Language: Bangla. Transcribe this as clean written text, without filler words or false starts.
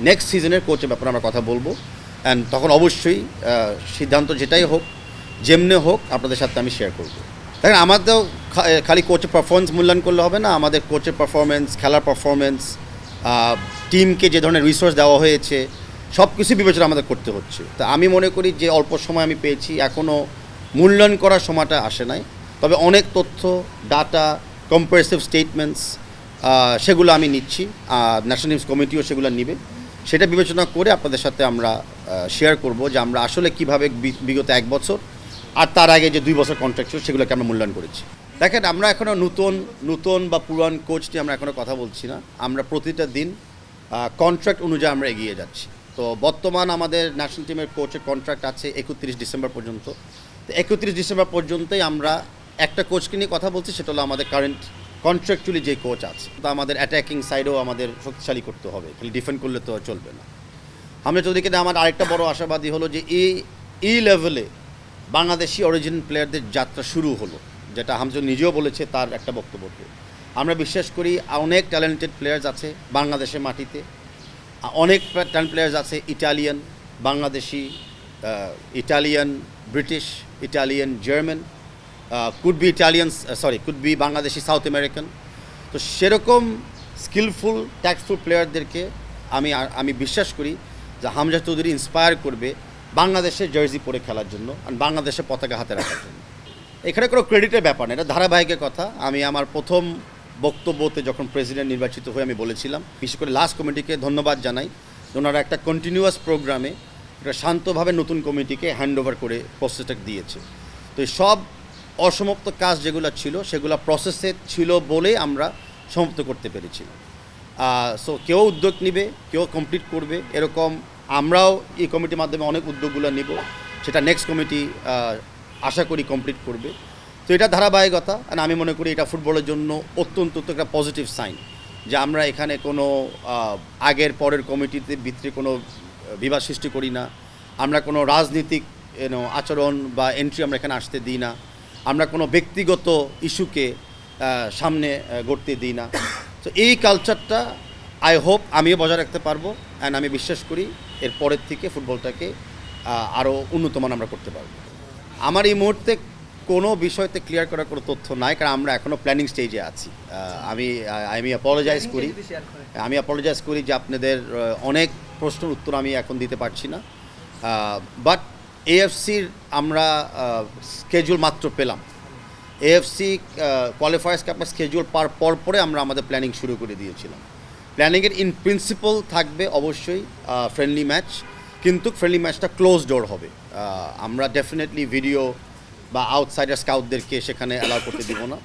নেক্সট সিজনের কোচের ব্যাপারে আমরা কথা বলবো। অ্যান্ড তখন অবশ্যই সিদ্ধান্ত যেটাই হোক, যেমনে হোক, আপনাদের সাথে আমি শেয়ার করবো। দেখেন, আমাদেরও খালি কোচের পারফরমেন্স মূল্যায়ন করলে হবে না। আমাদের কোচের পারফরমেন্স, খেলার পারফরমেন্স, টিমকে যে ধরনের রিসোর্স দেওয়া হয়েছে, সব কিছু বিবেচনা আমাদের করতে হচ্ছে। তো আমি মনে করি যে অল্প সময় আমি পেয়েছি, এখনও মূল্যায়ন করার সময়টা আসে নাই। তবে অনেক তথ্য, ডাটা, কম্পারেটিভ স্টেটমেন্টস, সেগুলো আমি নিচ্ছি। ন্যাশনাল টিমস কমিটিও সেগুলো নেবে। সেটা বিবেচনা করে আপনাদের সাথে আমরা শেয়ার করব যে আমরা আসলে কীভাবে বিগত 1 বছর আর তার আগে যে 2 বছর কন্ট্রাক্ট ছিল সেগুলোকে আমরা মূল্যায়ন করেছি। দেখেন, আমরা এখনও নতুন বা পুরান কোচ নিয়ে আমরা এখনও কথা বলছি না। আমরা প্রতিটা দিন কন্ট্রাক্ট অনুযায়ী আমরা এগিয়ে যাচ্ছি। তো বর্তমান আমাদের ন্যাশনাল টিমের কোচের কন্ট্রাক্ট আছে 31 ডিসেম্বর পর্যন্ত। তো 31 ডিসেম্বর পর্যন্তই আমরা একটা কোচকে নিয়ে কথা বলছি, সেটা হলো আমাদের কারেন্ট কন্ট্রাকচুয়ালি যে কোচ আছে। তো আমাদের অ্যাটাকিং সাইডেও আমাদের শক্তিশালী করতে হবে, খালি ডিফেন্ড করলে তো চলবে না। হামজা চৌধুরীকে আমার আরেকটা বড় আশাবাদী হলো যে এই লেভেলে বাংলাদেশি অরিজিনাল প্লেয়ারদের যাত্রা শুরু হলো, যেটা হামজা নিজেও বলেছে তার একটা বক্তব্যকে। আমরা বিশ্বাস করি অনেক ট্যালেন্টেড প্লেয়ার্স আছে বাংলাদেশের মাটিতে, অনেক ট্যালেন্ট প্লেয়ার্স আছে Italian, Bangladeshi, Italian, British, Italian, German, could be Bangladeshi, south American. তো সেরকম স্কিলফুল, ট্যাক্টফুল প্লেয়ারদেরকে আমি বিশ্বাস করি যে হামজা চৌধুরী ইন্সপায়ার করবে বাংলাদেশের জার্সি পরে খেলার জন্য আর বাংলাদেশের পতাকা হাতে রাখার জন্য। এখানে কোনো ক্রেডিটের ব্যাপার না, এটা ধারাবাহিকের কথা। আমি আমার প্রথম বক্তব্যতে যখন প্রেসিডেন্ট নির্বাচিত হয়ে আমি বলেছিলাম, বিশেষ করে লাস্ট কমিটিকে ধন্যবাদ জানাই। ওনারা একটা কন্টিনিউয়াস প্রোগ্রামে একটা শান্তভাবে নতুন কমিটিকে হ্যান্ডওভার করে প্রসেসটা দিয়েছে। তো এই সব অসমাপ্ত কাজ যেগুলো ছিল সেগুলো প্রসেসে ছিল বলেই আমরা সমাপ্ত করতে পেরেছিলাম। সো কেউ উদ্যোগ নিবে, কেউ কমপ্লিট করবে, এরকম আমরাও এই কমিটির মাধ্যমে অনেক উদ্যোগগুলো নিব। সেটা নেক্সট কমিটি আশা করি কমপ্লিট করবে। তো এটা ধারাবাহিকতা, আর আমি মনে করি এটা ফুটবলের জন্য অত্যন্ত একটা পজিটিভ সাইন যে আমরা এখানে কোনো আগের পরের কমিটিতে ভিতরে কোনো বিবাদ সৃষ্টি করি না। আমরা কোনো রাজনীতিক আচরণ বা এন্ট্রি আমরা এখানে আসতে দিই না। আমরা কোনো ব্যক্তিগত ইস্যুকে সামনে গড়তে দিই না। তো এই কালচারটা আই হোপ আমিও বজায় রাখতে পারবো। অ্যান্ড আমি বিশ্বাস করি এর পরের থেকে ফুটবলটাকে আরও উন্নতমান আমরা করতে পারবো। আমার এই মুহূর্তে কোনো বিষয়তে ক্লিয়ার করার কোনো তথ্য নাই, কারণ আমরা এখনও প্ল্যানিং স্টেজে আছি। আমি অ্যাপোলোজাইজ করি যে আপনাদের অনেক প্রশ্নের উত্তর আমি এখন দিতে পারছি না। বাট এএফসির আমরা স্কেজুল মাত্র পেলাম। এএফসি কোয়ালিফায়ার্স কাপের স্কেজুল পরে আমরা আমাদের প্ল্যানিং শুরু করে দিয়েছিলাম। প্ল্যানিংয়ের ইন প্রিন্সিপাল থাকবে অবশ্যই ফ্রেন্ডলি ম্যাচ, কিন্তু ফ্রেন্ডলি ম্যাচটা ক্লোজ ডোর হবে। আমরা ডেফিনেটলি ভিডিও বা আউটসাইডার স্কাউটদেরকে সেখানে অ্যালাউ করতে দিব না।